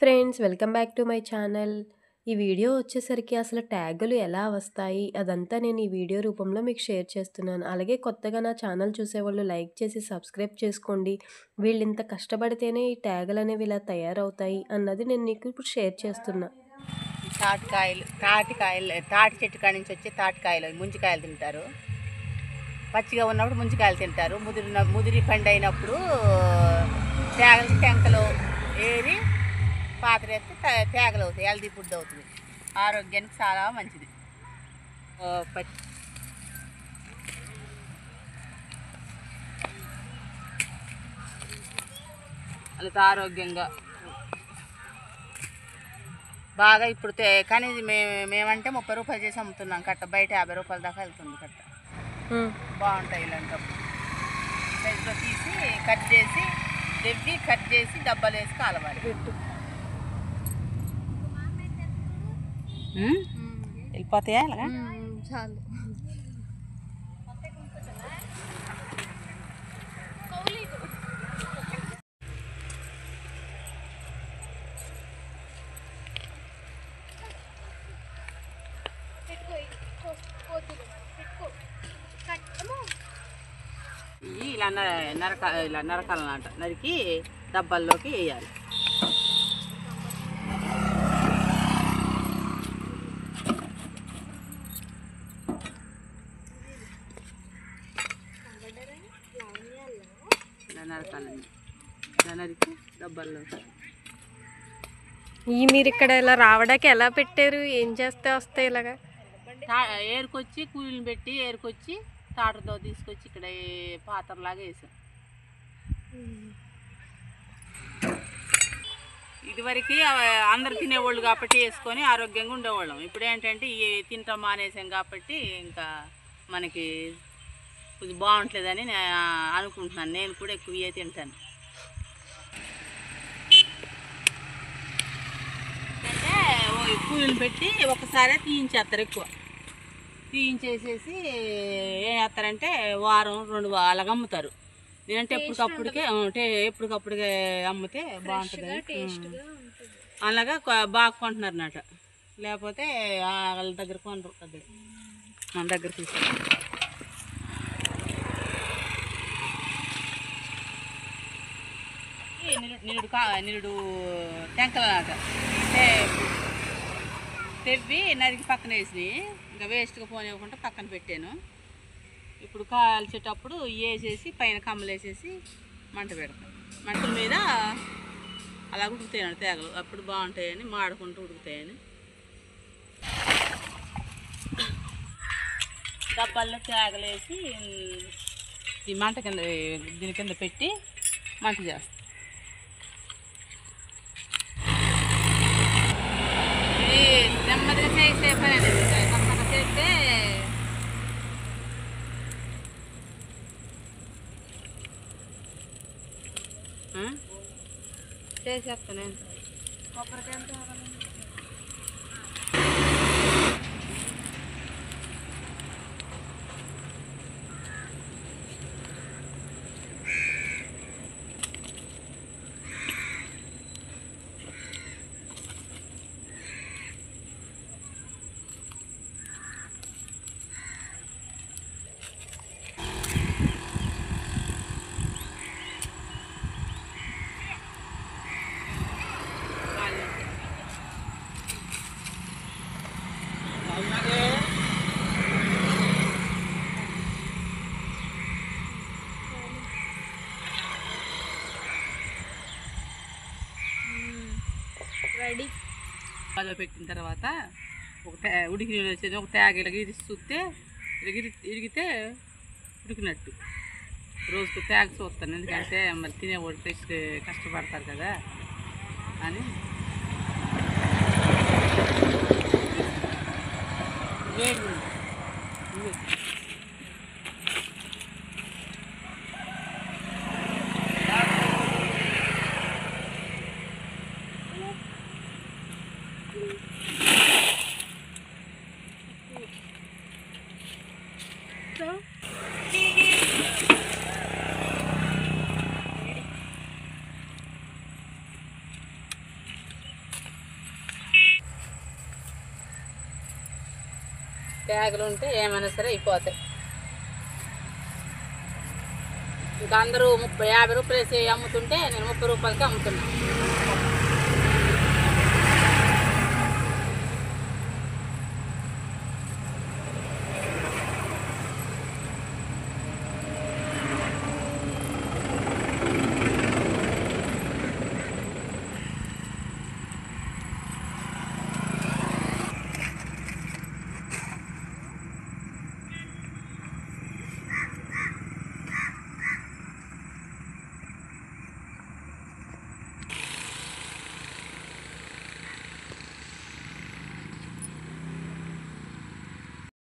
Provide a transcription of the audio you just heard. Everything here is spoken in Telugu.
Friends, welcome back to my channel. ఈ వీడియో వచ్చేసరికి అసలు ట్యాగులు ఎలా వస్తాయి అదంతా నేను ఈ వీడియో రూపంలో మీకు షేర్ చేస్తున్నాను. అలాగే కొత్తగా నా ఛానల్ చూసేవాళ్ళు లైక్ చేసి సబ్స్క్రైబ్ చేసుకోండి. వీళ్ళు ఇంత కష్టపడితేనే ఈ ట్యాగులు అనేవి ఇలా తయారవుతాయి అన్నది నేను నీకు ఇప్పుడు షేర్ చేస్తున్నా. తాటి చెట్టు కాడి నుంచి వచ్చి తాటికాయలు ముంజికాయలు తింటారు. పచ్చిగా ఉన్నప్పుడు ముంజికాయలు తింటారు. ముదిరి పండు అయినప్పుడు టెంకలు ఏరి పాత్ర వేస్తే తేగలు అవుతాయి. హెల్దీ ఫుడ్ అవుతుంది, ఆరోగ్యానికి చాలా మంచిది. అది ఆరోగ్యంగా బాగా ఇప్పుడు కానీ మేమంటే 30 రూపాయలు చేసి అమ్ముతున్నాం కట్ట. బయట 50 రూపాయల దాకా వెళ్తుంది కట్ట. బాగుంటాయి ఇలాంటప్పుడు. సైజులో తీసి కట్ చేసి డబ్బాలు వేసి కాలవాలి. వెళ్ళిపోతాయా అలాగా? చాలు. ఇలా నరకాలన్నమాట. నరికి డబ్బాల్లోకి వేయాలి. నరికి డబ్బాల్లోకి. మీరు ఇక్కడ ఇలా రావడానికి ఎలా పెట్టారు? ఏం చేస్తే వస్తాయి? ఇలాగా ఏరుకొచ్చి కూలీని పెట్టి ఏరుకొచ్చి తాటతో తీసుకొచ్చి ఇక్కడ పాత్రలాగా వేసాం. ఇదివరకు అందరు తినేవాళ్ళు కాబట్టి వేసుకొని ఆరోగ్యంగా ఉండేవాళ్ళం. ఇప్పుడు ఏంటంటే తింటాం మానేసాం కాబట్టి ఇంకా మనకి కొంచెం బాగుంటలేదని నేను అనుకుంటున్నాను. నేను కూడా ఎక్కువ ఇవే తింటాను. అంటే కూలీని పెట్టి ఒకసారి తీయించేస్తారు. ఎక్కువ తీయించేసేసి ఏం చేస్తారంటే వారం 2 అలాగ అమ్ముతారు. నేనంటే ఎప్పటికప్పుడికే అమ్మితే బాగుంటుంది. అలాగా బాగా కొంటున్నారు అన్నమాట. లేకపోతే వాళ్ళ దగ్గర కొనరు. మన దగ్గర తీసుకుంటారు. నిరుడు టెంకలు అన్నమాట. తెవ్వి నరికి పక్కన వేసి ఇంకా వేస్ట్గా పోనివ్వకుండా పక్కన పెట్టాను. ఇప్పుడు కాల్చేటప్పుడు వేసేసి పైన కమ్మలు వేసేసి మంట పెడతాను. మంటల మీద అలా ఉడుకుతాయని తేగలు. అప్పుడు బాగుంటాయని మాడుకుంటూ ఉడుకుతాయని డబ్బాల్లో తేగలు వేసి ఈ మంట కింద దీని కింద పెట్టి మంట చేస్తాను. నెమ్మదిగా చేసే పని అనేది. నెమ్మదిగా చేస్తే చేసేస్తాను. కొబ్బరికాయ రెడీ. బాగా పెట్టిన తర్వాత ఉడికి వచ్చేది ఒక ట్యాగ్ ఇలా చూస్తే ఇరిగితే ఉడికినట్టు. రోజుకు ట్యాగ్ చూస్తాను. ఎందుకంటే మరి తినేవాడు ఫ్రెష్ కష్టపడతారు కదా అని. ట్యాగులు ఉంటే ఏమైనా సరే అయిపోతాయి. ఇంకా అందరూ 50 రూపాయలు వేసి అమ్ముతుంటే నేను 30 రూపాయలకి అమ్ముతున్నాను.